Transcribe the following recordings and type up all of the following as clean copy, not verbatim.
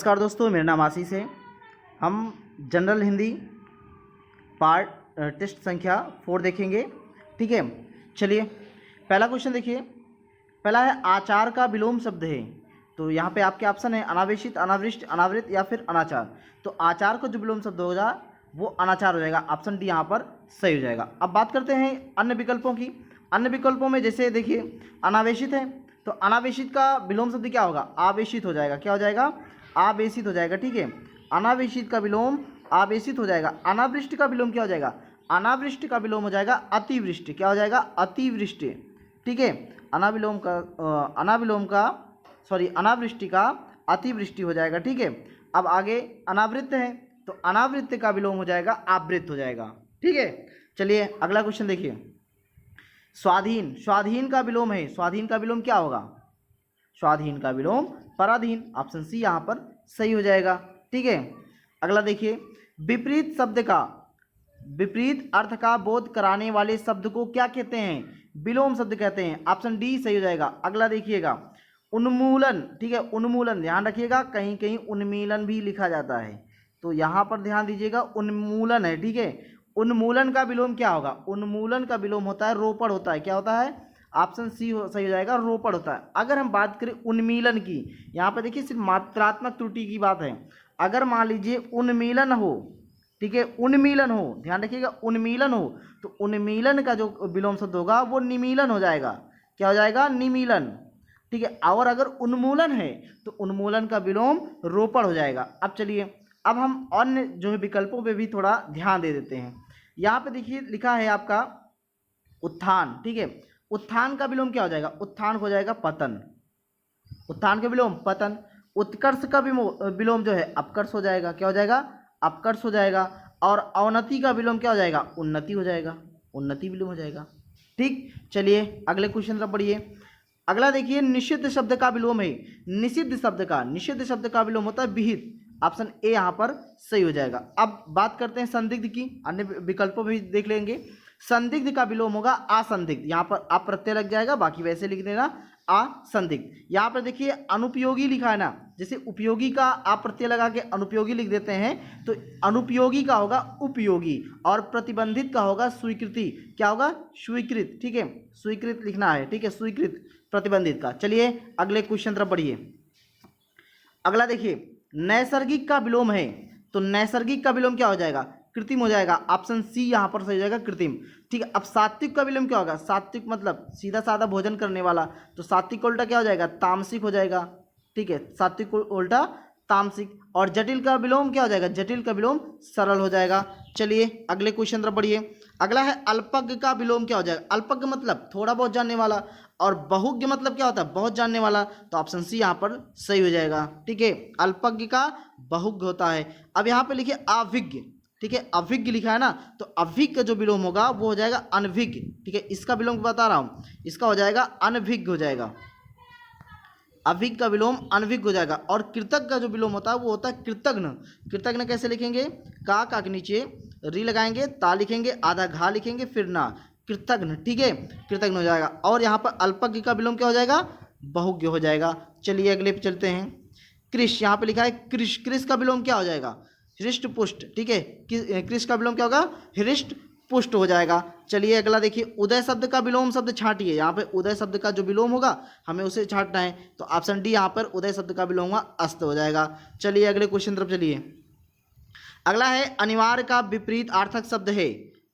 नमस्कार दोस्तों, मेरा नाम आशीष है। हम जनरल हिंदी पार्ट टेस्ट संख्या 4 देखेंगे। ठीक है, चलिए पहला क्वेश्चन देखिए। पहला है आचार का विलोम शब्द है। तो यहाँ पे आपके ऑप्शन है अनावेशित, अनावृष्ट, अनावृत या फिर अनाचार। तो आचार का जो विलोम शब्द होगा वो अनाचार हो जाएगा। ऑप्शन डी यहाँ पर सही हो जाएगा। अब बात करते हैं अन्य विकल्पों की। अन्य विकल्पों में जैसे देखिए अनावेशित है, तो अनावेशित का विलोम शब्द क्या होगा? आवेशित हो जाएगा। क्या हो जाएगा? आवेशित हो जाएगा। ठीक है, अनावेशित का विलोम आवेशित हो जाएगा। अनावृष्ट का विलोम क्या हो जाएगा? अनावृष्ट का विलोम हो जाएगा अतिवृष्टि। क्या हो जाएगा? अतिवृष्टि। ठीक है, अनावृष्टि का अतिवृष्टि हो जाएगा। ठीक है, अब आगे अनावृत है, तो अनावृत का विलोम हो जाएगा आवृत हो जाएगा। ठीक है, चलिए अगला क्वेश्चन देखिए। स्वाधीन, स्वाधीन का विलोम है। स्वाधीन का विलोम क्या होगा? स्वाधीन का विलोम पराधीन। ऑप्शन सी यहाँ पर सही हो जाएगा। ठीक है, अगला देखिए। विपरीत शब्द का, विपरीत अर्थ का बोध कराने वाले शब्द को क्या कहते हैं? विलोम शब्द कहते हैं। ऑप्शन डी सही हो जाएगा। अगला देखिएगा उन्मूलन। ठीक है, उन्मूलन ध्यान रखिएगा, कहीं कहीं उन्मीलन भी लिखा जाता है, तो यहाँ पर ध्यान दीजिएगा उन्मूलन है। ठीक है, उन्मूलन का विलोम क्या होगा? उन्मूलन का विलोम होता है रोपड़ होता है। क्या होता है? ऑप्शन सी सही हो जाएगा, रोपड़ होता है। अगर हम बात करें उन्मीलन की, यहाँ पे देखिए सिर्फ मात्रात्मक त्रुटि की बात है। अगर मान लीजिए उन्मीलन हो, ठीक है, उन्मीलन हो, ध्यान रखिएगा उन्मीलन हो, तो उन्मीलन का जो विलोम शब्द होगा वो निमीलन हो जाएगा। क्या हो जाएगा? निमीलन। ठीक है, और अगर उन्मूलन है तो उन्मूलन का विलोम रोपड़ हो जाएगा। अब चलिए, अब हम अन्य जो है विकल्पों पे भी थोड़ा ध्यान दे देते हैं। यहाँ पे देखिए लिखा है आपका उत्थान। ठीक है, उत्थान का विलोम क्या हो जाएगा? उत्थान हो जाएगा पतन। उत्थान का विलोम पतन। उत्कर्ष का विलोम जो है अपकर्ष हो जाएगा। क्या हो जाएगा? अपकर्ष हो जाएगा। और अवनति का विलोम क्या हो जाएगा? उन्नति हो जाएगा। उन्नति विलोम हो जाएगा। ठीक, चलिए अगले क्वेश्चन तरफ बढ़िए। अगला देखिए निषिद्ध शब्द का विलोम है। निषिद्ध शब्द का विलोम होता है विहित। ऑप्शन ए यहाँ पर सही हो जाएगा। अब बात करते हैं संदिग्ध की। अन्य विकल्पों में भी देख लेंगे। संदिग्ध का विलोम होगा असंदिग्ध। यहाँ पर आप प्रत्यय लग जाएगा, बाकी वैसे लिख देना असंदिग्ध। यहाँ पर देखिए अनुपयोगी लिखा है ना, जैसे उपयोगी का आप प्रत्यय लगा के अनुपयोगी लिख देते हैं, तो अनुपयोगी का होगा उपयोगी, और प्रतिबंधित का होगा स्वीकृति। क्या होगा? स्वीकृत। ठीक है, स्वीकृत लिखना है। ठीक है, स्वीकृत प्रतिबंधित का। चलिए अगले क्वेश्चन तरफ बढ़िए। अगला देखिए नैसर्गिक का विलोम है, तो नैसर्गिक का विलोम क्या हो जाएगा? कृत्रिम हो जाएगा। ऑप्शन सी यहाँ पर सही हो जाएगा, कृत्रिम। ठीक है, अब सात्विक का विलोम क्या होगा? सात्विक मतलब सीधा साधा भोजन करने वाला, तो सात्विक उल्टा क्या हो जाएगा? तामसिक हो जाएगा। ठीक है, सात्विक उल्टा तामसिक। और जटिल का विलोम क्या हो जाएगा? जटिल का विलोम सरल हो जाएगा। चलिए अगले क्वेश्चन तरफ बढ़िए। अगला है अल्पज्ञ का विलोम क्या हो जाएगा? अल्पज्ञ मतलब थोड़ा बहुत जानने वाला, और बहुज्ञ मतलब क्या होता है? बहुत जानने वाला, तो ऑप्शन सी यहाँ पर सही हो जाएगा। ठीक है, अल्पज्ञ का बहुज्ञ होता है। अब यहाँ पे लिखिए अभिज्ञ। ठीक है, अभिज्ञ लिखा है ना, तो अभिज्ञ का जो विलोम होगा वो हो जाएगा अनभिज्ञ। ठीक है, इसका विलोम बता रहा हूँ, इसका हो जाएगा अनभिज्ञ हो जाएगा। अभिज्ञ का विलोम अनभिज्ञ हो जाएगा। और कृतज्ञ का जो विलोम होता है वो होता है कृतज्ञ। कृतज्ञ कैसे लिखेंगे? का के नीचे री लगाएंगे, ता लिखेंगे, आधा घा लिखेंगे, फिर ना, कृतज्ञ। ठीक है, कृतज्ञ हो जाएगा। और यहाँ पर अल्पज्ञ का विलोम क्या हो जाएगा? बहुज्ञ हो जाएगा। चलिए अगले पे चलते हैं। कृष, यहाँ पे लिखा है कृष। कृष का विलोम क्या हो जाएगा? हृष्ट पुष्ट। ठीक है, कृष का विलोम क्या होगा? हृष्ट पुष्ट हो जाएगा। चलिए अगला देखिए उदय शब्द का विलोम शब्द छांटिए। यहाँ पे उदय शब्द का जो विलोम होगा हमें उसे छांटना है, तो ऑप्शन डी यहाँ पर उदय शब्द का विलोम हुआ अस्त हो जाएगा। चलिए अगले क्वेश्चन तरफ चलिए। अगला है अनिवार्य का विपरीत अर्थक शब्द है।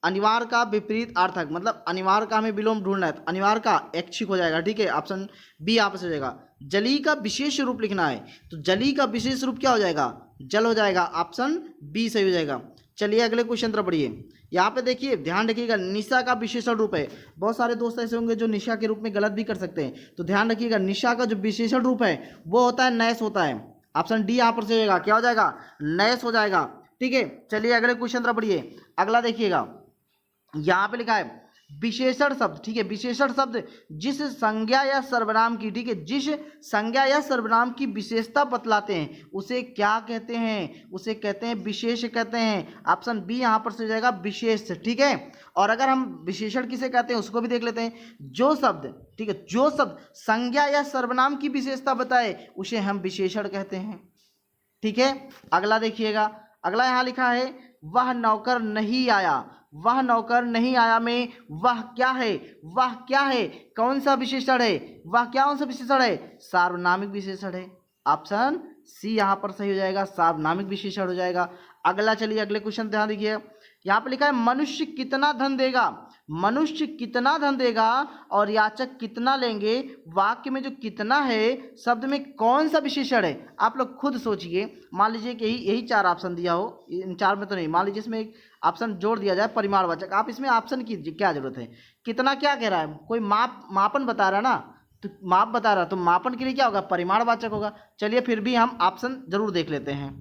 अनिवार्य का विपरीत अर्थक मतलब अनिवार्य का हमें विलोम ढूंढना है, तो अनिवार्य का ऐच्छिक हो जाएगा। ठीक है, ऑप्शन बी यहाँ पर हो जाएगा। जली का विशेष रूप लिखना है, तो जली का विशेष रूप क्या हो जाएगा? जल हो जाएगा। ऑप्शन बी सही हो जाएगा। चलिए अगले क्वेश्चन तरफ बढ़िए। यहाँ पे देखिए ध्यान रखिएगा निशा का विशेषण रूप है। बहुत सारे दोस्त ऐसे होंगे जो निशा के रूप में गलत भी कर सकते हैं, तो ध्यान रखिएगा निशा का जो विशेषण रूप है वो होता है नैस होता है। ऑप्शन डी यहाँ पर से हो जाएगा। क्या हो जाएगा? नैस हो जाएगा। ठीक है, चलिए अगले क्वेश्चन तरफ बढ़िए। अगला देखिएगा यहाँ पे लिखा है विशेषण शब्द। ठीक है, विशेषण शब्द जिस संज्ञा या सर्वनाम की, ठीक है, जिस संज्ञा या सर्वनाम की विशेषता बतलाते हैं उसे क्या कहते हैं? उसे कहते हैं विशेष कहते हैं। ऑप्शन बी यहाँ पर से हो जाएगा विशेष। ठीक है, और अगर हम विशेषण किसे कहते हैं उसको भी देख लेते हैं। जो शब्द, ठीक है, जो शब्द संज्ञा या सर्वनाम की विशेषता बताए उसे हम विशेषण कहते हैं। ठीक है। अगला देखिएगा, अगला यहाँ लिखा है वह नौकर नहीं आया। वह नौकर नहीं आया में वह क्या है, वह क्या है, कौन सा विशेषण है, वह कौन सा विशेषण है, सार्वनामिक विशेषण है। ऑप्शन सी यहाँ पर सही हो जाएगा, सार्वनामिक विशेषण हो जाएगा। अगला चलिए अगले क्वेश्चन ध्यान दीजिए, यहाँ पर लिखा है मनुष्य कितना धन देगा। मनुष्य कितना धन देगा और याचक कितना लेंगे, वाक्य में जो कितना है शब्द में कौन सा विशेषण है। आप लोग खुद सोचिए, मान लीजिए कि यही चार ऑप्शन दिया हो, इन चार में तो नहीं, मान लीजिए इसमें एक ऑप्शन जोड़ दिया जाए परिमाणवाचक, आप इसमें ऑप्शन की क्या जरूरत है। कितना क्या कह रहा है, कोई मापन बता रहा है ना, तो माप बता रहा है, तो मापन के लिए क्या होगा, परिमाणवाचक होगा। चलिए फिर भी हम ऑप्शन जरूर देख लेते हैं।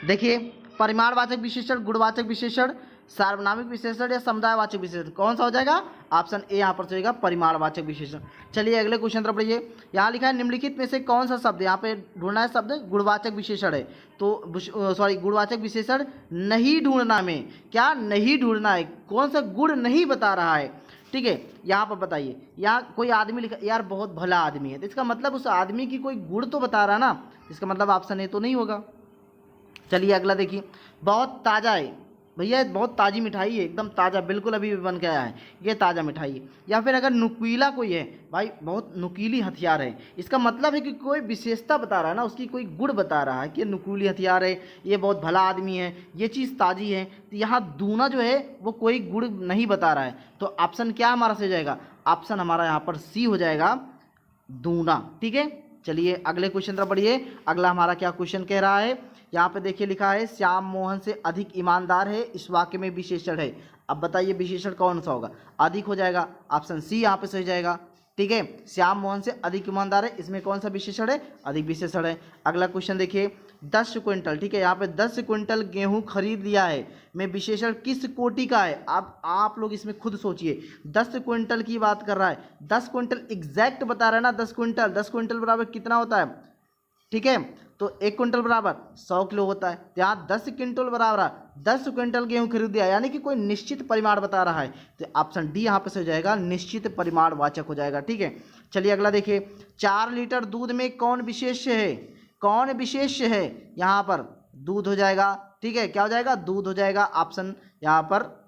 देखिए, परिमाणवाचक विशेषण, गुणवाचक विशेषण, सार्वनामिक विशेषण या समुदायवाचक विशेषण, कौन सा हो जाएगा, ऑप्शन ए यहाँ पर होगा परिमाणवाचक विशेषण। चलिए अगले क्वेश्चन तरफ बढ़िए, यहाँ लिखा है निम्नलिखित में से कौन सा शब्द, यहाँ पे ढूंढना है शब्द गुणवाचक विशेषण है, तो सॉरी गुणवाचक विशेषण नहीं ढूंढना में, क्या नहीं ढूंढना है, कौन सा गुण नहीं बता रहा है। ठीक है, यहाँ पर बताइए, यहाँ कोई आदमी लिखा, यार बहुत भला आदमी है, तो इसका मतलब उस आदमी की कोई गुण तो बता रहा है ना, इसका मतलब ऑप्शन ए तो नहीं होगा। चलिए अगला देखिए, बहुत ताज़ा है, भैया बहुत ताज़ी मिठाई है, एकदम ताज़ा, बिल्कुल अभी बन के आया है, ये ताज़ा मिठाई है। या फिर अगर नुकीला कोई है, भाई बहुत नुकीली हथियार है, इसका मतलब है कि कोई विशेषता बता रहा है ना, उसकी कोई गुण बता रहा है कि नुकीली हथियार है, ये बहुत भला आदमी है, ये चीज़ ताज़ी है। तो यहाँ दूना जो है वो कोई गुण नहीं बता रहा है, तो ऑप्शन क्या हमारा सही हो जाएगा, ऑप्शन हमारा यहाँ पर सी हो जाएगा, दूना। ठीक है, चलिए अगले क्वेश्चन तरफ बढ़िए, अगला हमारा क्या क्वेश्चन कह रहा है, यहाँ पे देखिए लिखा है श्याम मोहन से अधिक ईमानदार है, इस वाक्य में विशेषण है। अब बताइए विशेषण कौन सा होगा, अधिक हो जाएगा, ऑप्शन सी यहाँ पे सही जाएगा। ठीक है, श्याम मोहन से अधिक ईमानदार है, इसमें कौन सा विशेषण है, अधिक विशेषण है। अगला क्वेश्चन देखिए 10 क्विंटल, ठीक है, यहाँ पे 10 क्विंटल गेहूं खरीद लिया है में विशेषण किस कोटि का है। आप लोग इसमें खुद सोचिए, 10 क्विंटल की बात कर रहा है, 10 क्विंटल एग्जैक्ट बता रहा है ना, 10 क्विंटल बराबर कितना होता है। ठीक है, तो 1 क्विंटल बराबर 100 किलो होता है, तो यहाँ 10 क्विंटल बराबर 10 क्विंटल गेहूं खरीद दिया, यानी कि कोई निश्चित परिमाण बता रहा है, तो ऑप्शन डी यहाँ पे से हो जाएगा, निश्चित परिमाण वाचक हो जाएगा। ठीक है, चलिए अगला देखिए, 4 लीटर दूध में कौन विशेष है, कौन विशेष है, यहाँ पर दूध हो जाएगा। ठीक है, क्या हो जाएगा, दूध हो जाएगा, ऑप्शन यहाँ पर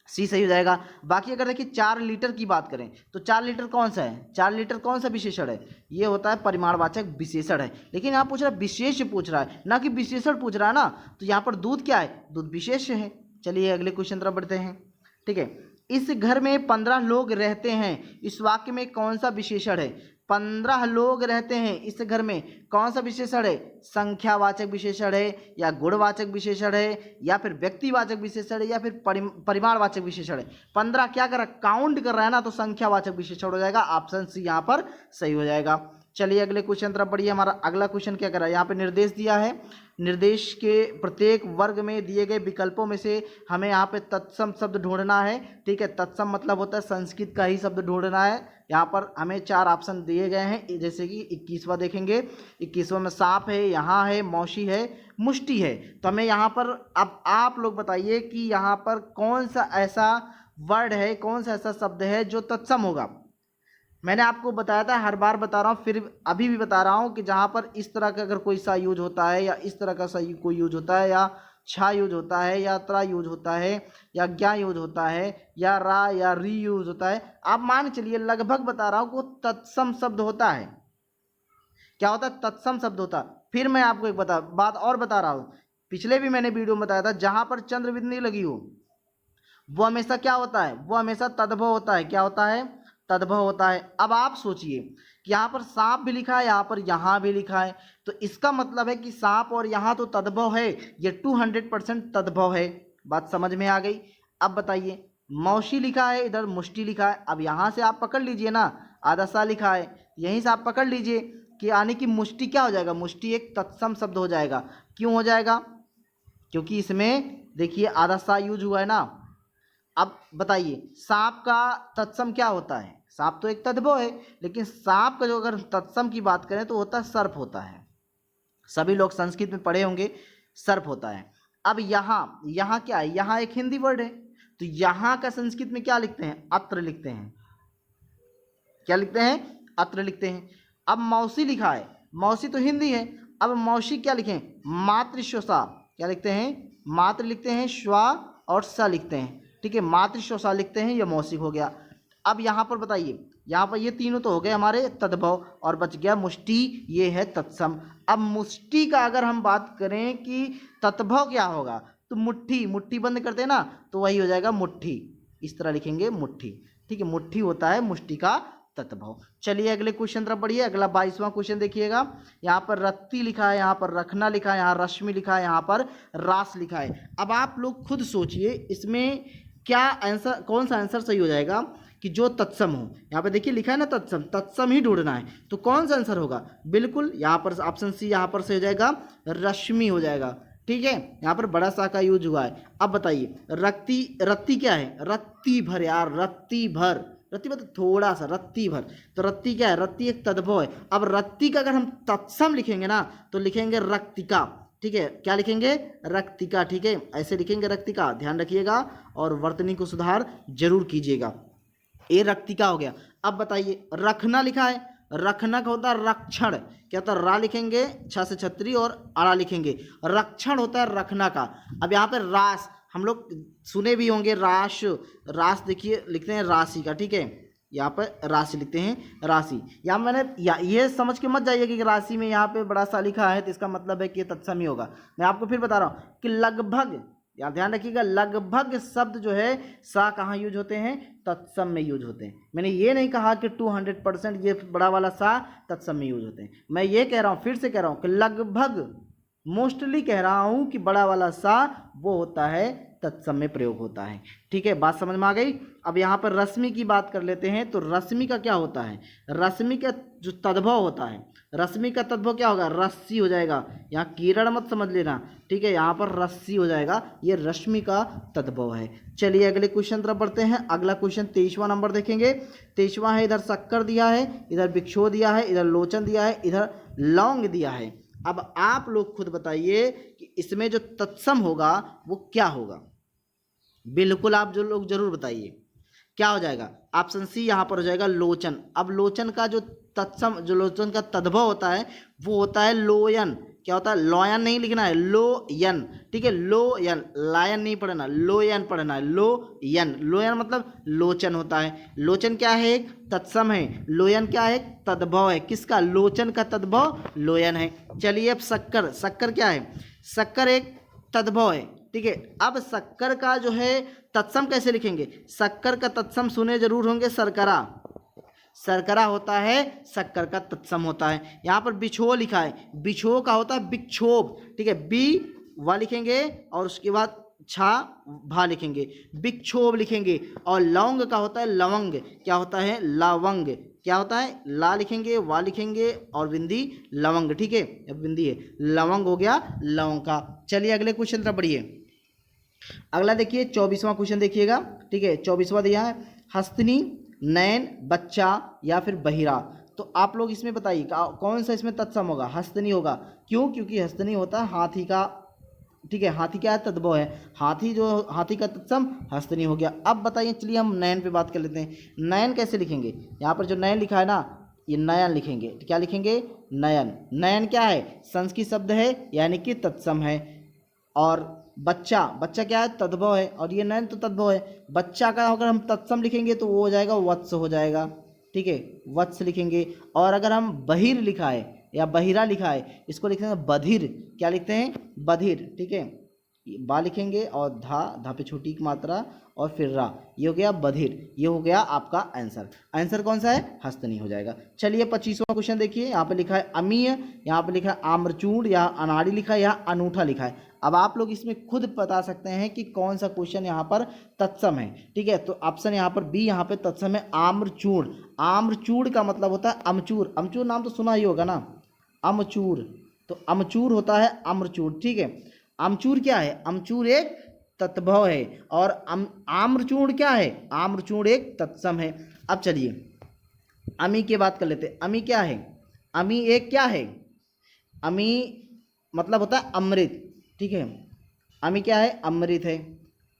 सी सही हो जाएगा। बाकी अगर देखिए 4 लीटर की बात करें तो 4 लीटर कौन सा है, 4 लीटर कौन सा विशेषण है, ये होता है परिमाणवाचक विशेषण है। लेकिन यहाँ पूछ रहा है विशेष पूछ रहा है, ना कि विशेषण पूछ रहा है ना, तो यहाँ पर दूध क्या है, दूध विशेष है। चलिए अगले क्वेश्चन तरफ बढ़ते हैं। ठीक है, इस घर में 15 लोग रहते हैं, इस वाक्य में कौन सा विशेषण है, 15 लोग रहते हैं इस घर में, कौन सा विशेषण है, संख्यावाचक विशेषण है या गुणवाचक विशेषण है या फिर व्यक्तिवाचक विशेषण है या फिर परिमाणवाचक विशेषण है। 15 क्या कर रहा है, काउंट कर रहा है ना, तो संख्यावाचक विशेषण हो जाएगा, ऑप्शन सी यहाँ पर सही हो जाएगा। चलिए अगले क्वेश्चन तरफ बढ़िए, हमारा अगला क्वेश्चन क्या कर रहा है, यहाँ पे निर्देश दिया है, निर्देश के प्रत्येक वर्ग में दिए गए विकल्पों में से हमें यहाँ पे तत्सम शब्द ढूंढना है। ठीक है, तत्सम मतलब होता है संस्कृत का ही शब्द ढूंढना है। यहाँ पर हमें 4 ऑप्शन दिए गए हैं, जैसे कि 21वां देखेंगे, 21वां में सांप है, यहाँ है, मौसी है, मुष्टि है। तो हमें यहाँ पर, अब आप लोग बताइए कि यहाँ पर कौन सा ऐसा वर्ड है, कौन सा ऐसा शब्द है जो तत्सम होगा। मैंने आपको बताया था, हर बार बता रहा हूँ, फिर अभी भी बता रहा हूँ कि जहाँ पर इस तरह का अगर कोई सा यूज होता है या इस तरह का सा कोई यूज होता है या छा यूज होता है या त्रा यूज होता है या ज्ञा यूज होता है या रा या री यूज होता है, आप मान चलिए लगभग बता रहा हूँ कि वो तत्सम शब्द होता है। क्या होता है, तत्सम शब्द होता है। फिर मैं आपको एक बात और बता रहा हूँ, पिछले भी मैंने वीडियो में बताया था, जहाँ पर चंद्र बिंदी लगी हो वो हमेशा क्या होता है, वो हमेशा तद्भव होता है। क्या होता है, तद्भव होता है। अब आप सोचिए कि यहाँ पर सांप भी लिखा है, यहाँ भी लिखा है, तो इसका मतलब है कि सांप और यहाँ तो तद्भव है, ये 200% तद्भव है। बात समझ में आ गई। अब बताइए, मौसी लिखा है, इधर मुष्टि लिखा है, अब यहाँ से आप पकड़ लीजिए ना, आधा सा लिखा है, यहीं से आप पकड़ लीजिए कि यानी कि मुष्टि क्या हो जाएगा, मुष्टि एक तत्सम शब्द हो जाएगा। क्यों हो जाएगा, क्योंकि इसमें देखिए आधा सा यूज हुआ है ना। अब बताइए, सांप का तत्सम क्या होता है, सांप तो एक तद्भव है, लेकिन सांप का जो अगर तत्सम की बात करें तो होता है सर्प होता है। सभी लोग संस्कृत में पढ़े होंगे, सर्प होता है। अब यहाँ क्या है, यहाँ एक हिंदी वर्ड है, तो यहाँ का संस्कृत में क्या लिखते हैं, अत्र लिखते हैं। क्या लिखते हैं, अत्र लिखते हैं। अब मौसी लिखा है, मौसी तो हिंदी है, अब मौशिक क्या लिखें, मातृश्वसा, क्या लिखते हैं, मातृ लिखते हैं, श्वा और सा लिखते हैं, ठीक है, मातृश्वसा लिखते हैं, ये मौशिक हो गया। अब यहाँ पर बताइए, यहाँ पर ये तीनों तो हो गए हमारे तद्भव और बच गया मुष्टि, ये है तत्सम। अब मुष्टि का अगर हम बात करें कि तत्भव क्या होगा, तो मुट्ठी, मुट्ठी बंद करते हैं ना, तो वही हो जाएगा मुट्ठी, इस तरह लिखेंगे मुट्ठी, ठीक है, मुट्ठी होता है मुष्टि का तत्भव। चलिए अगले क्वेश्चन तरफ बढ़िए, अगला 22वां क्वेश्चन देखिएगा। यहाँ पर रत्ती लिखा है, यहाँ पर रखना लिखा है, यहाँ रश्मि लिखा है, यहाँ पर रास लिखा है। अब आप लोग खुद सोचिए इसमें क्या आंसर, कौन सा आंसर सही हो जाएगा कि जो तत्सम हो। यहाँ पे देखिए लिखा है ना तत्सम, तत्सम ही ढूंढना है, तो कौन सा आंसर होगा, बिल्कुल यहाँ पर ऑप्शन सी, यहाँ पर से हो जाएगा रश्मि हो जाएगा, ठीक है, यहाँ पर बड़ा सा का यूज हुआ है। अब बताइए रत्ती, रत्ती क्या है, रत्ती भर यार, रत्ती भर, रत्ती मतलब थोड़ा सा, रत्ती भर, तो रत्ती क्या है, रत्ती एक तद्भव है। अब रत्ती का अगर हम तत्सम लिखेंगे ना, तो लिखेंगे रक्तिका, ठीक है, क्या लिखेंगे, रक्तिका, ठीक है, ऐसे लिखेंगे रक्तिका, ध्यान रखिएगा और वर्तनी को सुधार जरूर कीजिएगा। ये रक्तिका हो गया। अब बताइए रखना लिखा है, रखना का होता है रक्षण, क्या होता है, रा लिखेंगे 6 से छतरी और आड़ा लिखेंगे, रक्षण होता है रखना का। अब यहाँ पे रास, हम लोग सुने भी होंगे राश, रास देखिए लिखते हैं राशि का, ठीक है, यहाँ पर राशि लिखते हैं राशि। यहाँ मैंने ये समझ के मत जाइए कि राशि में यहाँ पे बड़ा सा लिखा है तो इसका मतलब है कि तत्सम ही होगा। मैं आपको फिर बता रहा हूँ कि लगभग, यहाँ ध्यान रखिएगा, लगभग शब्द जो है सा कहाँ यूज होते हैं, तत्सम में यूज होते हैं। मैंने ये नहीं कहा कि 200% ये बड़ा वाला सा तत्सम में यूज होते हैं, मैं ये कह रहा हूँ, फिर से कह रहा हूँ कि लगभग, मोस्टली कह रहा हूँ कि बड़ा वाला सा वो होता है तत्सम में प्रयोग होता है, ठीक है, बात समझ में आ गई। अब यहाँ पर रश्मि की बात कर लेते हैं, तो रश्मि का क्या होता है, रश्मि का जो तद्भव होता है, रश्मि का तद्भव क्या होगा, रस्सी हो जाएगा, यहाँ किरण मत समझ लेना, ठीक है, यहाँ पर रस्सी हो जाएगा, ये रश्मि का तद्भव है। चलिए अगले क्वेश्चन तरफ बढ़ते हैं। अगला क्वेश्चन 23वां नंबर देखेंगे। 23वां है, इधर शक्कर दिया है, इधर भिक्षु दिया है, इधर लोचन दिया है, इधर लौंग दिया है। अब आप लोग खुद बताइए कि इसमें जो तत्सम होगा वो क्या होगा, बिल्कुल आप जो लोग जरूर बताइए क्या हो जाएगा। ऑप्शन सी यहाँ पर हो जाएगा लोचन। अब लोचन का जो तत्सम, जो लोचन का तद्भव होता है वो होता है लोयन, क्या होता है, लोयन नहीं लिखना है, लोयन, ठीक है, लोयन, लायन नहीं पढ़ना, लोयन पढ़ना है, लोयन, लोयन मतलब लोचन होता है। लोचन क्या है, एक तत्सम है, लोयन क्या है, तद्भव है, किसका, लोचन का तद्भव लोयन है। चलिए अब शक्कर, शक्कर क्या है, शक्कर एक तद्भव है, ठीक है। अब शक्कर का जो है तत्सम कैसे लिखेंगे, शक्कर का तत्सम सुने जरूर होंगे, सरकरा, सरकरा होता है शक्कर का तत्सम होता है। यहाँ पर बिछो लिखा है, बिछो का होता है विक्षोभ, ठीक है, बी वा लिखेंगे और उसके बाद छा भा लिखेंगे, विक्षोभ लिखेंगे। और लौंग का होता है लवंग, क्या होता है, लवंग, क्या होता है, ला लिखेंगे, वा लिखेंगे और बिंदी लवंग, ठीक है, बिंदी है, लवंग हो गया लवंग का। चलिए अगले क्वेश्चन तरफ बढ़िए। अगला देखिए 24वां क्वेश्चन देखिएगा, ठीक है, 24वां दिया है हस्तनी, नयन, बच्चा या फिर बहिरा। तो आप लोग इसमें बताइए कौन सा इसमें तत्सम होगा, हस्तनी होगा, क्यों, क्योंकि हस्तनी होता है हाथी का, ठीक है, हाथी क्या है, तद्भव है, हाथी, जो हाथी का तत्सम हस्तनी हो गया। अब बताइए, चलिए हम नयन पे बात कर लेते हैं। नयन कैसे लिखेंगे, यहाँ पर जो नयन लिखा है ना, ये नयन लिखेंगे, क्या लिखेंगे, नयन, नयन क्या है, संस्कृत शब्द है यानी कि तत्सम है। और बच्चा, बच्चा क्या है, तद्भव है, और ये नयन तो तद्भव है। बच्चा का अगर हम तत्सम लिखेंगे तो वो हो जाएगा वत्स हो जाएगा, ठीक है, वत्स लिखेंगे। और अगर हम बहिर लिखा है या बहिरा लिखा है, इसको लिखते हैं बधिर, क्या लिखते हैं, बधिर, ठीक है, बा लिखेंगे और धा, धा पे छोटी की मात्रा और फिर रा, ये हो गया बधिर, ये हो गया आपका आंसर। आंसर कौन सा है, हस्तनी हो जाएगा। चलिए 25वां क्वेश्चन देखिए, यहाँ पे लिखा है अमीय, यहाँ पे लिखा है आम्रचूड़, या अनाड़ी लिखा है, या अनूठा लिखा है। अब आप लोग इसमें खुद बता सकते हैं कि कौन सा क्वेश्चन यहाँ पर तत्सम है, ठीक है, तो ऑप्शन यहाँ पर बी यहाँ पे तत्सम है, आम्रचूड़। आम्रचूड़ का मतलब होता है अमचूर, अमचूर नाम तो सुना ही होगा ना, अमचूर, तो अमचूर होता है अम्रचूड़, ठीक है। अमचूर क्या है, अमचूर एक तत्भव है, और आम्रचूड़ क्या है, आम्रचूड़ एक तत्सम है। अब चलिए अमी की बात कर लेते हैं। अमी क्या है, अमी एक क्या है, अमी मतलब होता है अमृत, ठीक है, अमी क्या है, अमृत है।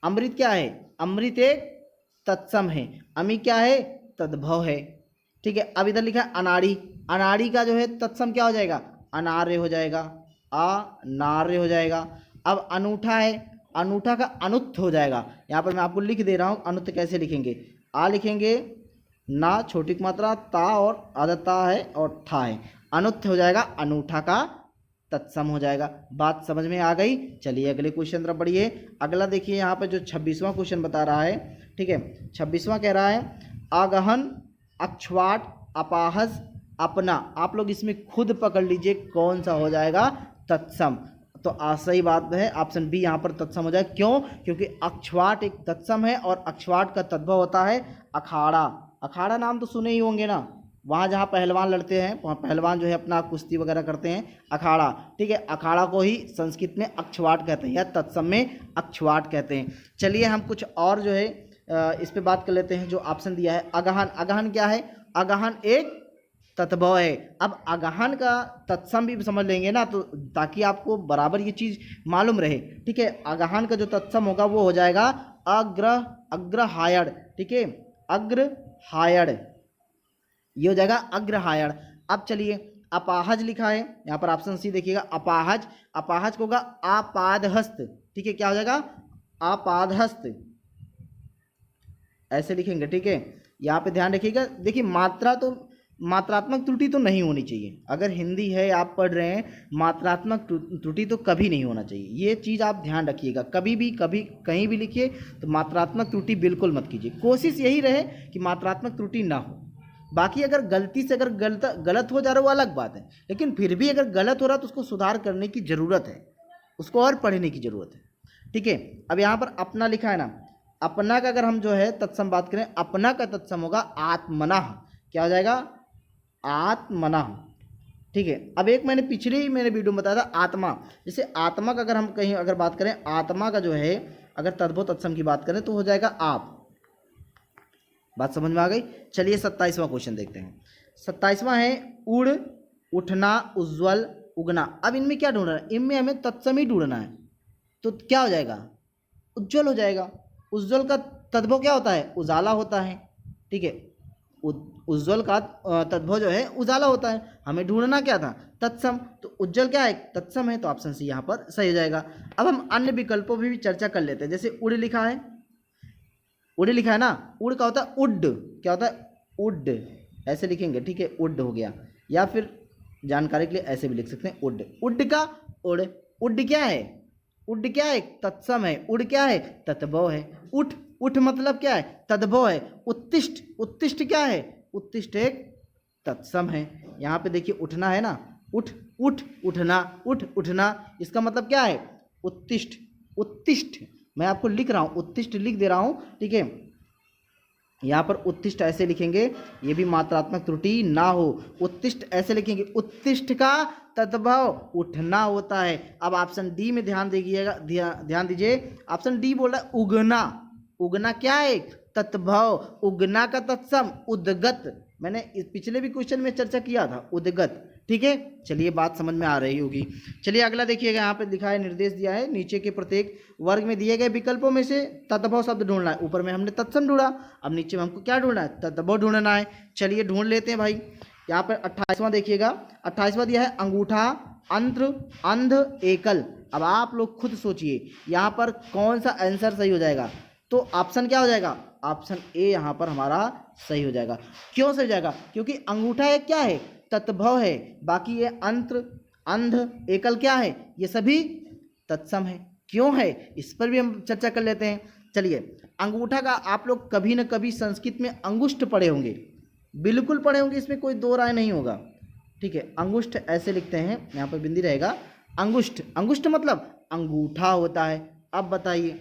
अमृत क्या है, अमृत एक तत्सम है, अमी क्या है, तद्भव है, ठीक है। अब इधर लिखा है अनाड़ी, अनाड़ी का जो है तत्सम क्या हो जाएगा, अनार्य हो जाएगा, अनार्य हो जाएगा। अब अनूठा है, अनूठा का अनुत्थ हो जाएगा। यहाँ पर मैं आपको लिख दे रहा हूँ अनुत्थ कैसे लिखेंगे। आ लिखेंगे, ना छोटी मात्रा, ता और आधा ता है और था है, अनुत्थ हो जाएगा, अनूठा का तत्सम हो जाएगा। बात समझ में आ गई। चलिए अगले क्वेश्चन तरफ बढ़िए। अगला देखिए यहाँ पर जो 26वां क्वेश्चन बता रहा है, ठीक है। 26वां कह रहा है आगहन, अक्षवाट, अपाहज, अपना। आप लोग इसमें खुद पकड़ लीजिए कौन सा हो जाएगा तत्सम। तो सही बात है, ऑप्शन बी यहाँ पर तत्सम हो जाएगा। क्यों? क्योंकि अक्षवाट एक तत्सम है और अक्षवाट का तद्भव होता है अखाड़ा। अखाड़ा नाम तो सुने ही होंगे ना, वहाँ जहाँ पहलवान लड़ते हैं, वहाँ पहलवान जो है अपना कुश्ती वगैरह करते हैं, अखाड़ा, ठीक है। अखाड़ा को ही संस्कृत में अक्षवाट कहते हैं या तत्सम में अक्षवाट कहते हैं। चलिए हम कुछ और जो है इस पे बात कर लेते हैं। जो ऑप्शन दिया है अगहन, अगहन क्या है? अगहन एक तत्भव है। अब अगहन का तत्सम भी समझ लेंगे ना, तो ताकि आपको बराबर ये चीज़ मालूम रहे, ठीक है। अगहन का जो तत्सम होगा वो हो जाएगा अग्रहायण, ठीक है, अग्रहायण, ये हो जाएगा अग्रहायण। अब चलिए अपाहज लिखा है यहाँ पर, ऑप्शन सी देखिएगा, अपाहज, अपाहज को होगा आपादहस्त, ठीक है, क्या हो जाएगा? आपादहस्त, ऐसे लिखेंगे, ठीक है। यहाँ पे ध्यान रखिएगा, देखिए मात्रा तो मात्रात्मक त्रुटि तो नहीं होनी चाहिए। अगर हिंदी है आप पढ़ रहे हैं, मात्रात्मक त्रुटि तो कभी नहीं होना चाहिए, ये चीज़ आप ध्यान रखिएगा। कभी भी कभी कहीं भी लिखिए तो मात्रात्मक त्रुटि बिल्कुल मत कीजिए। कोशिश यही रहे कि मात्रात्मक त्रुटि ना हो। बाकी अगर गलती से अगर गलत हो जा रहा है वो अलग बात है, लेकिन फिर भी अगर गलत हो रहा है तो उसको सुधार करने की ज़रूरत है, उसको और पढ़ने की ज़रूरत है, ठीक है। अब यहाँ पर अपना लिखा है ना, अपना का अगर हम जो है तत्सम बात करें, अपना का तत्सम होगा आत्मनः, क्या हो जाएगा? आत्मनः, ठीक है। अब एक मैंने पिछले ही मेरे वीडियो में बताया था आत्मा, जैसे आत्मा का अगर हम कहीं अगर बात करें, आत्मा का जो है अगर तद्भव तत्सम की बात करें तो हो जाएगा आप। बात समझ में आ गई। चलिए 27वां क्वेश्चन देखते हैं। 27वां है उड़, उठना, उज्ज्वल, उगना। अब इनमें क्या ढूंढना है? इनमें हमें तत्सम ही ढूंढना है, तो क्या हो जाएगा? उज्ज्वल हो जाएगा। उज्ज्वल का तद्भव क्या होता है? उजाला होता है, ठीक है। उज्ज्वल का तद्भव जो है उजाला होता है। हमें ढूंढना क्या था? तत्सम। तो उज्ज्वल क्या है? तत्सम है, तो ऑप्शन सी यहाँ पर सही हो जाएगा। अब हम अन्य विकल्पों पर भी चर्चा कर लेते हैं। जैसे उड़ लिखा है, उड़ लिखा है ना, उड़ का होता है उड, क्या होता है? उड, ऐसे लिखेंगे, ठीक है, उड हो गया। या फिर जानकारी के लिए ऐसे भी लिख सकते हैं उड, उड का उड़। उड क्या है? उड क्या है? तत्सम है। उड़ क्या है? तत्भव है। उठ, उठ मतलब क्या है? तद्भव है। उत्तिष्ठ, उत्तिष्ठ क्या है? उत्तिष्ठ एक तत्सम है। यहाँ पे देखिए उठना है ना, उठ, उठ, उठना, उठ, उठना, इसका मतलब क्या है? उत्तिष्ठ, उत्तिष्ठ, मैं आपको लिख रहा हूँ, उत्तिष्ठ लिख दे रहा हूँ, ठीक है। यहाँ पर उत्तिष्ठ ऐसे लिखेंगे, ये भी मात्रात्मक त्रुटि ना हो। उत्तिष्ठ ऐसे लिखेंगे, उत्तिष्ठ का तद्भव उठना होता है। अब ऑप्शन डी में ध्यान दीजिएगा, ध्यान दीजिए, ऑप्शन डी बोल रहा है उगना। उगना क्या है? तद्भव। उगना का तत्सम उद्गत, मैंने इस पिछले भी क्वेश्चन में चर्चा किया था, उद्गत, ठीक है। चलिए बात समझ में आ रही होगी। चलिए अगला देखिएगा, यहाँ पे लिखा है, निर्देश दिया है, नीचे के प्रत्येक वर्ग में दिए गए विकल्पों में से तद्भव शब्द ढूंढना है। ऊपर में हमने तत्सम ढूंढा, अब नीचे में हमको क्या ढूंढना है? तद्भव ढूंढना है। चलिए ढूंढ लेते हैं भाई। यहाँ पर 28वां देखिएगा, 28वां दिया है अंगूठा, अंत्र, अंध, एकल। अब आप लोग खुद सोचिए यहाँ पर कौन सा आंसर सही हो जाएगा। तो ऑप्शन क्या हो जाएगा? ऑप्शन ए यहाँ पर हमारा सही हो जाएगा। क्यों सही हो जाएगा? क्योंकि अंगूठा एक क्या है? तत्भव है। बाकी ये अंत्र, अंध, एकल क्या है? ये सभी तत्सम है। क्यों है? इस पर भी हम चर्चा कर लेते हैं। चलिए, अंगूठा का आप लोग कभी न कभी संस्कृत में अंगुष्ठ पढ़े होंगे, बिल्कुल पढ़े होंगे, इसमें कोई दो राय नहीं होगा, ठीक है। अंगुष्ठ ऐसे लिखते हैं, यहाँ पर बिंदी रहेगा, अंगुष्ठ। अंगुष्ठ मतलब अंगूठा होता है। अब बताइए,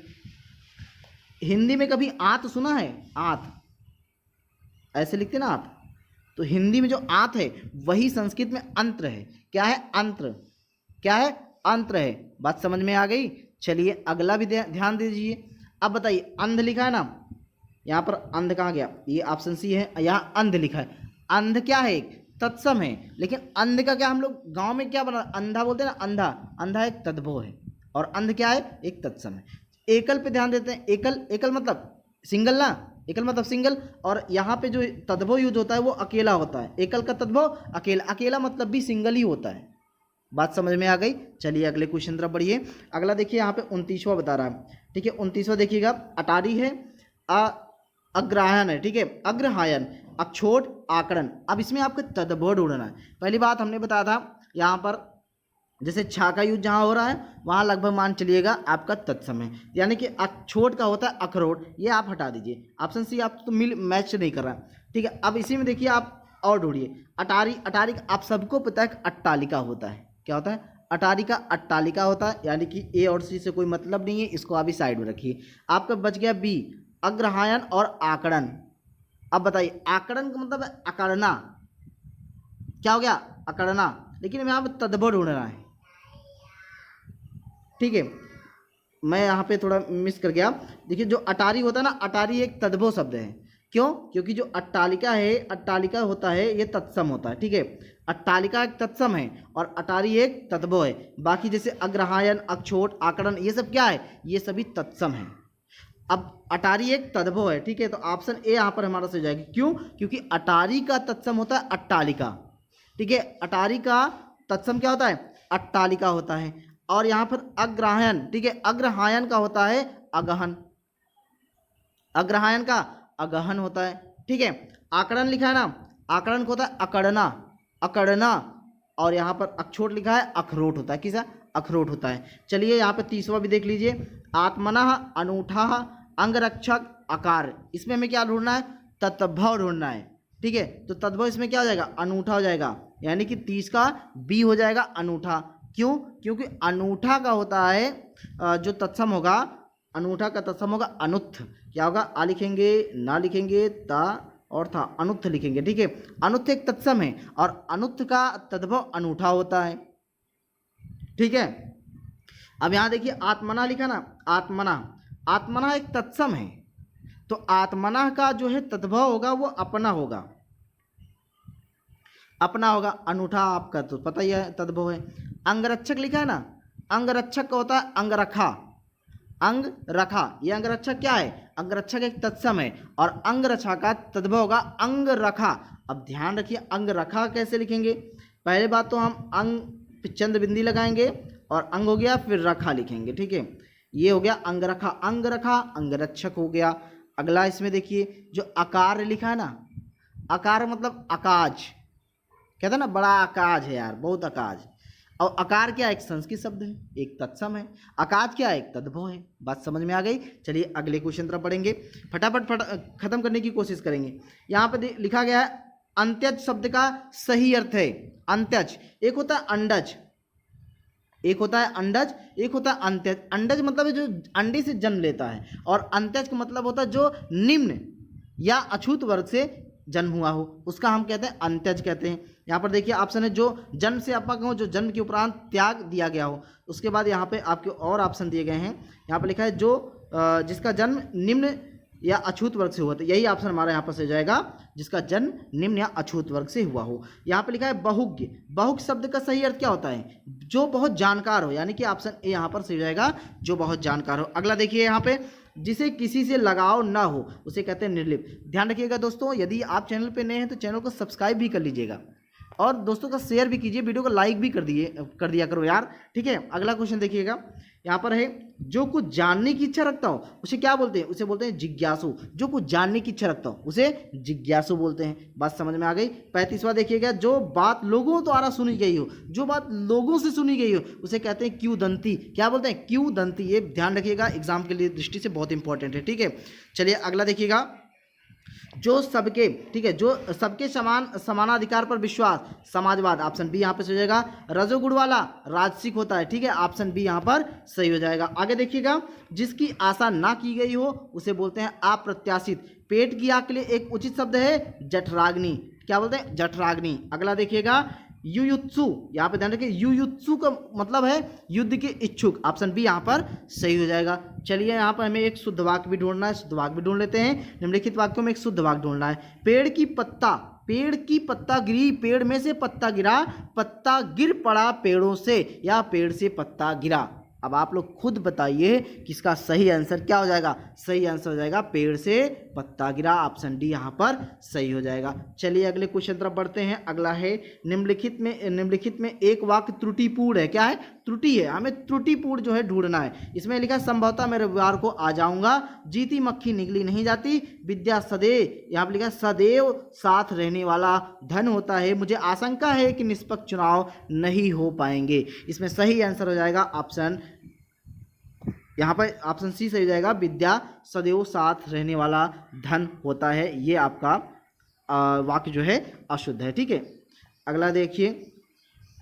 हिंदी में कभी आंत सुना है? आंत ऐसे लिखते ना, आंत। तो हिंदी में जो आंत है वही संस्कृत में अंत्र है। क्या है? अंत्र। क्या है? अंत्र है। बात समझ में आ गई। चलिए अगला भी ध्यान दीजिए। अब बताइए, अंध लिखा है ना, यहाँ पर अंध कहाँ गया? ये ऑप्शन सी है, यहाँ अंध लिखा है। अंध क्या है? एक तत्सम है, लेकिन अंध का क्या हम लोग गांव में क्या बना, अंधा बोलते हैं ना, अंधा। अंधा एक तद्भव है और अंध क्या है? एक तत्सम है। एकल पे ध्यान देते हैं। एकल, एकल मतलब सिंगल ना, एकल मतलब सिंगल, और यहाँ पे जो तद्भव यूज होता है वो अकेला होता है। एकल का तद्भव अकेला, अकेला मतलब भी सिंगल ही होता है, बात समझ में आ गई। चलिए अगले क्वेश्चन तरफ बढ़िए। अगला देखिए यहाँ पे 29वां बता रहा है, ठीक है। 29वां देखिएगा, अटारी है, अग्रहायन है, ठीक है, अग्रहायन, अक्षोट, आकड़न। अब इसमें आपको तद्भव ढूंढना है। पहली बात हमने बताया था यहाँ पर जैसे छा का यूज जहाँ हो रहा है वहाँ लगभग मान चलिएगा आपका तत्सम है, यानी कि अक्षोट का होता है अखरोट, ये आप हटा दीजिए। ऑप्शन सी आप तो मिल मैच नहीं कर रहा है, ठीक है। अब इसी में देखिए आप और ढूंढिए, अटारी। अटारी आप सबको पता है अट्टालिका होता है, क्या होता है? अटारी का अट्टालिका होता है, यानी कि ए और सी से कोई मतलब नहीं है, इसको अभी साइड में रखिए। आपका बच गया बी, अग्रहायन और आकड़न। अब बताइए आकड़न का मतलब है अकड़ना, क्या हो गया? अकड़ना। लेकिन यहाँ पे तद्भव ढूंढना है, ठीक है। मैं यहाँ पे थोड़ा मिस कर गया। देखिए जो अटारी होता है ना, अटारी एक तद्भव शब्द है। क्यों? क्योंकि जो अट्टालिका है, अट्टालिका होता है ये तत्सम होता है, ठीक है। अट्टालिका एक तत्सम है और अटारी एक तद्भव है। बाकी जैसे अग्रहायन, अक्षोट, आकड़न ये सब क्या है? ये सभी तत्सम है। अब अटारी एक तद्भव है, ठीक है। तो ऑप्शन ए यहाँ पर हमारा सही हो जाएगा। क्यों? क्योंकि अटारी का तत्सम होता है अट्टालिका, ठीक है। अटारी का तत्सम क्या होता है? अट्टालिका होता है। और यहाँ पर अग्रहायन, ठीक है, अग्रहायन का होता है अगहन, अग्रहायन का अगहन होता है, ठीक है। आकड़न लिखा है ना, आकड़न को होता है अकड़ना, अकड़ना। और यहाँ पर अक्षोट लिखा है अखरोट होता है, किसा? अखरोट होता है। चलिए यहाँ पे 30वां भी देख लीजिए, आत्मनः, अनूठा, अंगरक्षक, आकार। इसमें हमें क्या ढूंढना है? तद्भव ढूंढना है, ठीक है। तो तद्भव इसमें क्या हो जाएगा? अनूठा हो जाएगा, यानी कि 30 का बी हो जाएगा अनूठा। क्यों? क्योंकि अनूठा का होता है जो तत्सम होगा, अनूठा का तत्सम होगा अनुत्थ। क्या होगा? आ लिखेंगे, ना लिखेंगे, ता और था, अनुत्थ लिखेंगे, ठीक है। अनुत्थ एक तत्सम है और अनुत्थ का तद्भव अनूठा होता है, ठीक है। अब यहाँ देखिए आत्मना लिखा ना, आत्मना, आत्मना एक तत्सम है, तो आत्मना का जो है तद्भव होगा वो अपना होगा, अपना होगा। अनूठा आपका तो पता ही है तद्भव है। अंगरक्षक लिखा है ना, अंगरक्षक का होता है अंगरखा, अंग रखा। ये अंगरक्षक क्या है? अंगरक्षक एक तत्सम है और अंगरक्षा का तद्भव होगा अंग रखा। अब ध्यान रखिए अंग रखा कैसे लिखेंगे। पहले बात तो हम अंग चंद्र बिंदी लगाएंगे और अंग हो गया, फिर रखा लिखेंगे, ठीक है। ये हो गया अंग रखा, अंग रखा, अंगरक्षक हो गया। अगला इसमें देखिए जो आकार लिखा है ना, आकार मतलब आकाज, कहते हैं ना बड़ा आकाज है यार, बहुत आकाज। और आकार क्या है? एक संस्कृत शब्द है, एक तत्सम है। आकाज क्या है? एक तद्भव है। बात समझ में आ गई। चलिए अगले क्वेश्चन तरफ पढ़ेंगे, फटाफट खत्म करने की कोशिश करेंगे। यहाँ पे लिखा गया है अंत्यज शब्द का सही अर्थ है। अंत्यज एक होता है अंडज, एक होता है अंडज, एक होता है अंत्यज। अंडज मतलब है जो अंडे से जन्म लेता है, और अंत्यज का मतलब होता है जो निम्न या अछूत वर्ग से जन्म हुआ हो, उसका हम कहते हैं अंत्यज कहते हैं। यहाँ पर देखिए ऑप्शन है जो जन्म से आपका कहूँ जो जन्म के उपरांत त्याग दिया गया हो। उसके बाद यहाँ पे आपके और ऑप्शन दिए गए हैं। यहाँ पर लिखा है जो जिसका जन्म निम्न या अछूत वर्ग से हुआ, तो यही ऑप्शन हमारा यहाँ पर से जाएगा, जिसका जन्म निम्न या अछूत वर्ग से हुआ हो। यहाँ पे लिखा है बहुज्ञ। बहुज्ञ शब्द का सही अर्थ क्या होता है? जो बहुत जानकार हो, यानी कि ऑप्शन ए यहाँ पर सही हो जाएगा, जो बहुत जानकार हो। अगला देखिए यहाँ पे जिसे किसी से लगाव ना हो उसे कहते हैं निर्लिप्त। ध्यान रखिएगा दोस्तों, यदि आप चैनल पे नए हैं तो चैनल को सब्सक्राइब भी कर लीजिएगा और दोस्तों का शेयर भी कीजिए, वीडियो को लाइक भी कर दिया करो यार, ठीक है। अगला क्वेश्चन देखिएगा, यहाँ पर है जो कुछ जानने की इच्छा रखता हो उसे क्या बोलते हैं? उसे बोलते हैं जिज्ञासु। जो कुछ जानने की इच्छा रखता हो उसे जिज्ञासु बोलते हैं। बात समझ में आ गई। 35वां देखिएगा, जो बात लोगों द्वारा सुनी गई हो, जो बात लोगों से सुनी गई हो उसे कहते हैं क्यूदंती। क्या बोलते हैं? क्यूदंती। ये ध्यान रखिएगा, एग्जाम के लिए दृष्टि से बहुत इंपॉर्टेंट है, ठीक है। चलिए अगला देखिएगा, जो सबके, ठीक है, जो सबके समानाधिकार पर विश्वास, समाजवाद। ऑप्शन बी यहाँ पे सही हो जाएगा। रजोगुण वाला राजसिक होता है, ठीक है। ऑप्शन बी यहाँ पर सही हो जाएगा। आगे देखिएगा, जिसकी आशा ना की गई हो उसे बोलते हैं अप्रत्याशित। पेट की आग के लिए एक उचित शब्द है जठराग्नि। क्या बोलते हैं? जठराग्नि। अगला देखिएगा युयुत्सु। यहाँ पे ध्यान रखिए, युयुत्सु का मतलब है युद्ध के इच्छुक। ऑप्शन बी यहाँ पर सही हो जाएगा। चलिए यहाँ पर हमें एक शुद्ध वाक्य भी ढूंढना है, शुद्ध वाक्य भी ढूंढ लेते हैं। निम्नलिखित वाक्यों में एक शुद्ध वाक्य ढूंढना है। पेड़ की पत्ता गिरी, पेड़ में से पत्ता गिरा, पत्ता गिर पड़ा पेड़ों से, या पेड़ से पत्ता गिरा। अब आप लोग खुद बताइए कि इसका सही आंसर क्या हो जाएगा? सही आंसर हो जाएगा पेड़ से पत्ता गिरा। ऑप्शन डी यहाँ पर सही हो जाएगा। चलिए अगले क्वेश्चन तरफ बढ़ते हैं। अगला है निम्नलिखित में एक वाक्य त्रुटिपूर्ण है। क्या है? त्रुटि है, हमें त्रुटिपूर्ण जो है ढूंढना है। इसमें लिखा है संभवतः मैं रविवार को आ जाऊंगा, जीती मक्खी निगली नहीं जाती, विद्या सदैव, यहाँ पर लिखा है सदैव साथ रहने वाला धन होता है, मुझे आशंका है कि निष्पक्ष चुनाव नहीं हो पाएंगे। इसमें सही आंसर हो जाएगा ऑप्शन, यहाँ पर ऑप्शन सी सही हो जाएगा, विद्या सदैव साथ रहने वाला धन होता है। ये आपका वाक्य जो है अशुद्ध है। ठीक है, अगला देखिए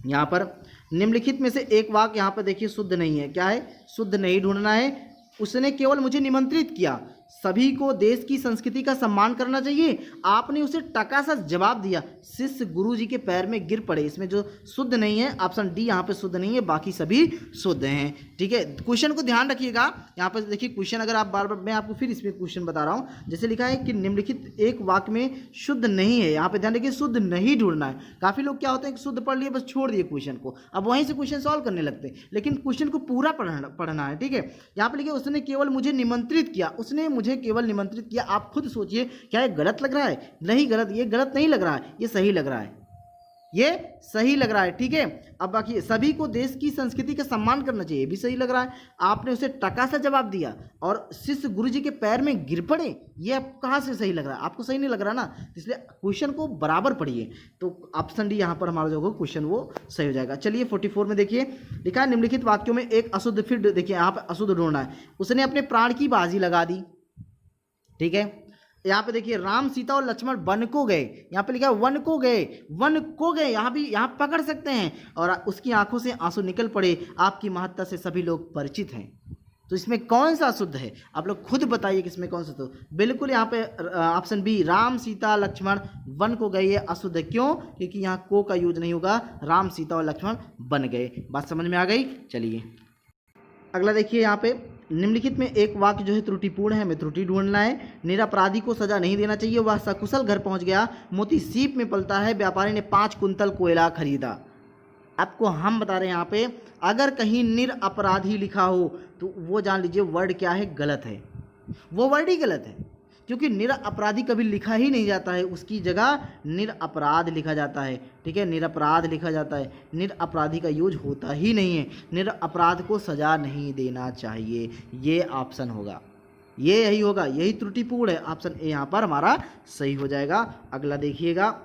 यहाँ पर निम्नलिखित में से एक वाक्य यहाँ पर देखिए शुद्ध नहीं है। क्या है? शुद्ध नहीं ढूंढना है। उसने केवल मुझे निमंत्रित किया, सभी को देश की संस्कृति का सम्मान करना चाहिए, आपने उसे टका सा जवाब दिया, शिष्य गुरु जी के पैर में गिर पड़े। इसमें जो शुद्ध नहीं है ऑप्शन डी यहाँ पे शुद्ध नहीं है, बाकी सभी शुद्ध हैं। ठीक है, क्वेश्चन को ध्यान रखिएगा। यहाँ पर देखिए क्वेश्चन, अगर आप बार बार, मैं आपको फिर इसमें क्वेश्चन बता रहा हूँ। जैसे लिखा है कि निम्नलिखित एक वाक्य में शुद्ध नहीं है, यहाँ पे ध्यान रखिए शुद्ध नहीं ढूंढना है। काफ़ी लोग क्या होते हैं कि शुद्ध पढ़ लिए बस छोड़ दिए क्वेश्चन को, अब वहीं से क्वेश्चन सॉल्व करने लगते हैं, लेकिन क्वेश्चन को पूरा पढ़ना है। ठीक है, यहाँ पे लिखिए उसने केवल मुझे निमंत्रित किया, उसने मुझे केवल निमंत्रित किया। आप खुद सोचिए, क्या ये गलत लग रहा है? नहीं गलत, ये गलत नहीं लग रहा है, ये सही लग रहा है, ये सही लग रहा है। ठीक है, अब बाकी सभी को देश की संस्कृति का सम्मान करना चाहिए, भी सही लग रहा है। आपने उसे टका सा जवाब दिया और शिष्य गुरु जी के पैर में गिर पड़े, ये आप कहाँ से सही लग रहा है? आपको सही नहीं लग रहा ना, इसलिए क्वेश्चन को बराबर पढ़िए। तो ऑप्शन डी यहाँ पर हमारा जो क्वेश्चन वो सही हो जाएगा। चलिए 44 में देखिए लिखा है निम्नलिखित वाक्यों में एक अशुद्ध, फिर देखिए यहाँ पर अशुद्ध ढूंढना है। उसने अपने प्राण की बाजी लगा दी। ठीक है, यहाँ पे देखिए राम सीता और लक्ष्मण वन को गए, यहाँ पे लिखा है वन को गए, वन को गए, यहाँ भी यहाँ पकड़ सकते हैं। और उसकी आंखों से आंसू निकल पड़े, आपकी महत्ता से सभी लोग परिचित हैं। तो इसमें कौन सा शुद्ध है? आप लोग खुद बताइए कि इसमें कौन सा। तो बिल्कुल यहाँ पे ऑप्शन बी राम सीता लक्ष्मण वन को गए, ये अशुद्ध है। क्यों? क्योंकि यहाँ को का यूज नहीं होगा, राम सीता और लक्ष्मण बन गए। बात समझ में आ गई? चलिए अगला देखिए, यहाँ पे निम्नलिखित में एक वाक्य जो है त्रुटिपूर्ण है, हमें त्रुटि ढूंढना है। निरपराधी को सजा नहीं देना चाहिए, वह सकुशल घर पहुंच गया, मोती सीप में पलता है, व्यापारी ने 5 कुंतल कोयला खरीदा। आपको हम बता रहे हैं यहाँ पे, अगर कहीं निरपराधी लिखा हो तो वो जान लीजिए वर्ड क्या है, गलत है, वो वर्ड ही गलत है। क्योंकि निरपराधी कभी लिखा ही नहीं जाता है, उसकी जगह निरपराध लिखा जाता है। ठीक है, निरपराध लिखा जाता है, निरपराधी का यूज होता ही नहीं है। निरपराध को सजा नहीं देना चाहिए, ये ऑप्शन होगा, ये यही होगा, यही त्रुटिपूर्ण है। ऑप्शन ए यहाँ पर हमारा सही हो जाएगा। अगला देखिएगा,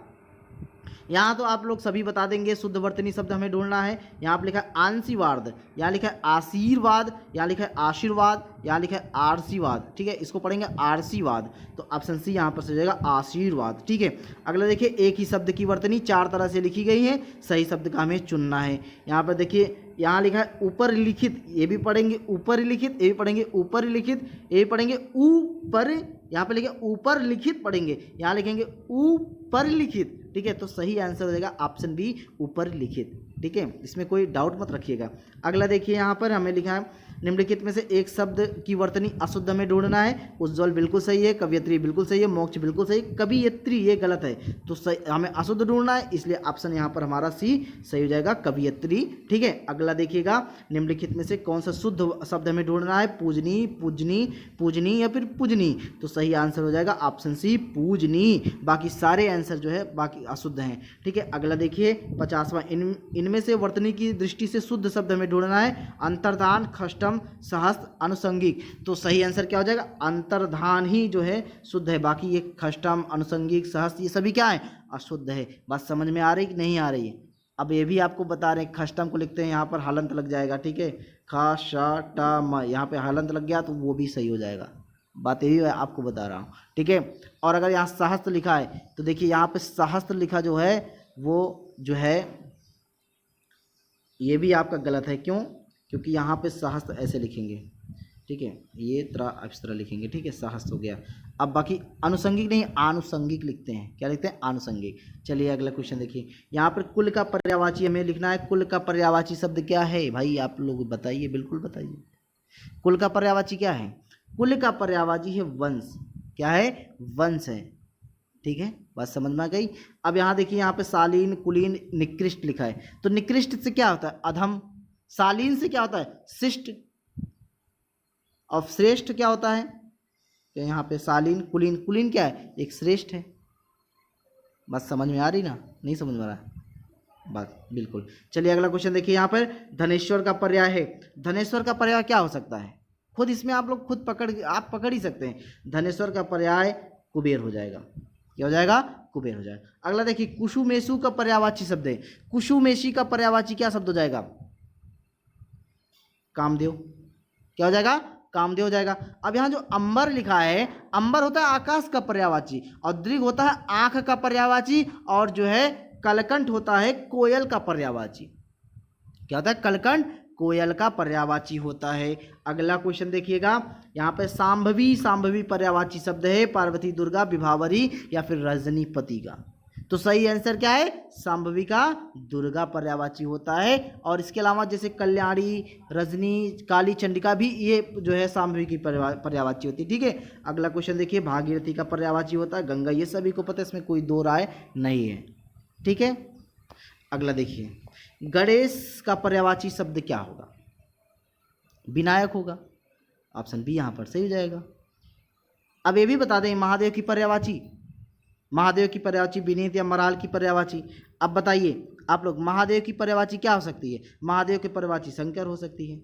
यहाँ तो आप लोग सभी बता देंगे, शुद्ध वर्तनी शब्द हमें ढूंढना है। यहाँ पर लिखा है आंशीवाद, यहाँ लिखा है आशीर्वाद, यहाँ लिखा है आशीर्वाद, यहाँ लिखा है आरसीवाद। ठीक है, इसको पढ़ेंगे आरसीवाद, तो ऑप्शन सी यहाँ पर सही जाएगा आशीर्वाद। ठीक है, अगला देखिए, एक ही शब्द की वर्तनी 4 तरह से लिखी गई है, सही शब्द का हमें चुनना है। यहाँ पर देखिए, यहाँ लिखा है ऊपर लिखित, ये भी पढ़ेंगे ऊपर लिखित, ये भी पढ़ेंगे ऊपर लिखित, ये भी पढ़ेंगे ऊपर, यहाँ पे लिखे ऊपर लिखित पढ़ेंगे, यहाँ लिखेंगे ऊपर लिखित। ठीक है, तो सही आंसर हो जाएगा ऑप्शन बी ऊपर लिखित। ठीक है, इसमें कोई डाउट मत रखिएगा। अगला देखिए, यहाँ पर हमें लिखा है निम्नलिखित में से एक शब्द की वर्तनी अशुद्ध में ढूंढना है। उज्ज्वल बिल्कुल सही है, कवियत्री बिल्कुल सही है, मोक्ष बिल्कुल सही, कवियत्री ये गलत है, तो सही हमें अशुद्ध ढूंढना है, इसलिए ऑप्शन यहाँ पर हमारा सी सही हो जाएगा, कवियत्री। ठीक है, अगला देखिएगा, निम्नलिखित में से कौन सा शुद्ध शब्द हमें ढूंढना है, पूजनी, पूजनी, पूजनी या फिर पूजनी, तो सही आंसर हो जाएगा ऑप्शन सी पूजनी। बाकी सारे आंसर जो है बाकी अशुद्ध हैं। ठीक है, अगला देखिए 50वां, इनमें से वर्तनी की दृष्टि से शुद्ध शब्द हमें ढूंढना है। अंतर्धान, खष्टम, सहस्त्र, अनुसंगिक, तो सही आंसर क्या हो जाएगा, अंतर्धान ही जो है शुद्ध है, बाकी ये खष्टम, अनुसंगिक, सहस्त्र ये सभी क्या है, अशुद्ध है। बात समझ में आ रही कि नहीं आ रही है? अब ये भी आपको बता रहे हैं, खष्टम को लिखते हैं यहाँ पर हलंत लग जाएगा। ठीक है, ख श ट म, यहाँ पे हलंत लग गया तो वो भी सही हो जाएगा, बात यही आपको बता रहा हूँ। ठीक है, और अगर यहाँ सहस्त्र लिखा है तो देखिए यहाँ पे सहस्त्र लिखा जो है वो जो है ये भी आपका गलत है। क्यों? क्योंकि यहाँ पे सहस्त्र ऐसे लिखेंगे। ठीक है, ये तरह इस तरह लिखेंगे। ठीक है, सहस्त्र हो गया। अब बाकी अनुसंगिक नहीं, आनुसंगिक लिखते हैं। क्या लिखते हैं? आनुसंगिक। चलिए अगला क्वेश्चन देखिए, यहाँ पर कुल का पर्यायवाची हमें लिखना है। कुल का पर्यायवाची शब्द क्या है भाई? आप लोग बताइए, बिल्कुल बताइए, कुल का पर्यायवाची क्या है? कुल का पर्यायवाची है वंश। क्या है? वंश है। ठीक है, बात समझ में आ गई। अब यहाँ देखिए, यहाँ पे शालीन, कुलीन, निकृष्ट लिखा है, तो निकृष्ट से क्या होता है? अधम। शालीन से क्या होता है? शिष्ट। और श्रेष्ठ क्या होता है? तो यहाँ पे शालीन, कुलीन, कुलीन क्या है, एक श्रेष्ठ है। बात समझ में आ रही ना, नहीं समझ में आ रहा बात, बिल्कुल। चलिए अगला क्वेश्चन देखिए, यहाँ पर धनेश्वर का पर्याय है। धनेश्वर का पर्याय क्या हो सकता है, खुद इसमें आप लोग खुद आप पकड़ ही सकते हैं। धनेश्वर का पर्याय कुबेर हो जाएगा। क्या हो जाएगा, कुबेर हो जाएगा। अगला देखिए, कुसुमेशु का पर्यायवाची शब्द है। कुसुमेशी का पर्यायवाची क्या शब्द हो जाएगा, कामदेव। क्या हो जाएगा, कामदेव हो जाएगा। अब यहाँ जो अंबर लिखा है, अंबर होता है आकाश का पर्यायवाची, और दृग होता है आंख का पर्यायवाची, और जो है कलकंठ होता है कोयल का पर्यायवाची। क्या होता है, कलकंठ कोयल का पर्यायवाची होता है। अगला क्वेश्चन देखिएगा, यहाँ पे सांभवी, सांभवी पर्यायवाची शब्द है, पार्वती, दुर्गा, विभावरी या फिर रजनीपति का। तो सही आंसर क्या है, सांभवी का दुर्गा पर्यायवाची होता है। और इसके अलावा जैसे कल्याणी, रजनी, काली, चंडिका भी ये जो है सांभवी की पर्यायवाची होती है। ठीक है, अगला क्वेश्चन देखिए, भागीरथी का पर्यायवाची होता है गंगा। ये सभी को पता है, इसमें कोई दो राय नहीं है। ठीक है, अगला देखिए, गणेश का पर्यायवाची शब्द क्या होगा, विनायक होगा। ऑप्शन बी यहाँ पर सही हो जाएगा। अब ये भी बता दें, महादेव की पर्यायवाची, महादेव की पर्यायवाची विनीत या मराल की पर्यायवाची। अब बताइए आप लोग, महादेव की पर्यायवाची क्या हो सकती है, महादेव की पर्यायवाची शंकर हो सकती है,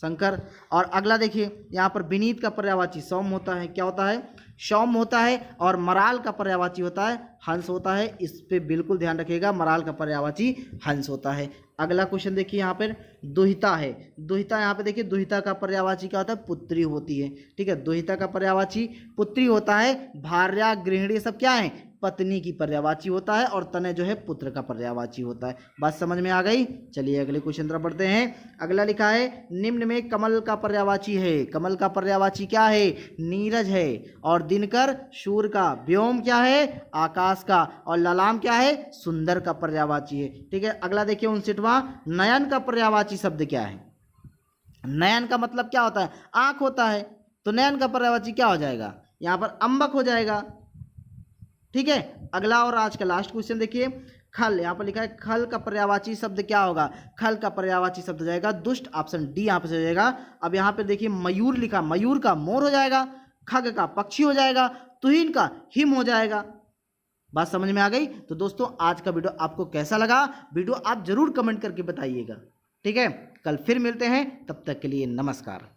शंकर। और अगला देखिए, यहाँ पर विनीत का पर्यायवाची सौम्य होता है। क्या होता है, सौम्य होता है। और मराल का पर्यायवाची होता है हंस होता है। इस पे बिल्कुल ध्यान रखिएगा, मराल का पर्यायवाची हंस होता है। अगला क्वेश्चन देखिए, यहाँ पर दुहिता है। दुहिता, यहाँ पे देखिए, दुहिता का पर्यायवाची क्या होता है, पुत्री होती है। ठीक है, दुहिता का पर्यायवाची पुत्री होता है। भार्या, गृहिणी सब क्या है, पत्नी की पर्यायवाची होता है। और तनय जो है पुत्र का पर्यायवाची होता है। बात समझ में आ गई। चलिए अगले क्वेश्चन तरफ बढ़ते हैं। अगला लिखा है, निम्न में कमल का पर्यायवाची है। कमल का पर्यायवाची क्या है, नीरज है। और दिनकर सूर्य का, व्योम क्या है, आकाश का। और ललाम क्या है, सुंदर का पर्यायवाची है। ठीक है, अगला देखिए 59वां, नयन का पर्यायवाची शब्द क्या है। नयन का मतलब क्या होता है, आंख होता है। तो नयन का पर्यायवाची क्या हो जाएगा, यहाँ पर अंबक हो जाएगा। ठीक है, अगला और आज का लास्ट क्वेश्चन देखिए, खल। यहाँ पर लिखा है, खल का पर्यायवाची शब्द क्या होगा, खल का पर्यायवाची शब्द हो जाएगा दुष्ट। ऑप्शन डी यहाँ पे हो जाएगा। अब यहाँ पे देखिए, मयूर लिखा, मयूर का मोर हो जाएगा, खग का पक्षी हो जाएगा, तुहिन का हिम हो जाएगा। बात समझ में आ गई। तो दोस्तों, आज का वीडियो आपको कैसा लगा, वीडियो आप जरूर कमेंट करके बताइएगा। ठीक है, कल फिर मिलते हैं, तब तक के लिए नमस्कार।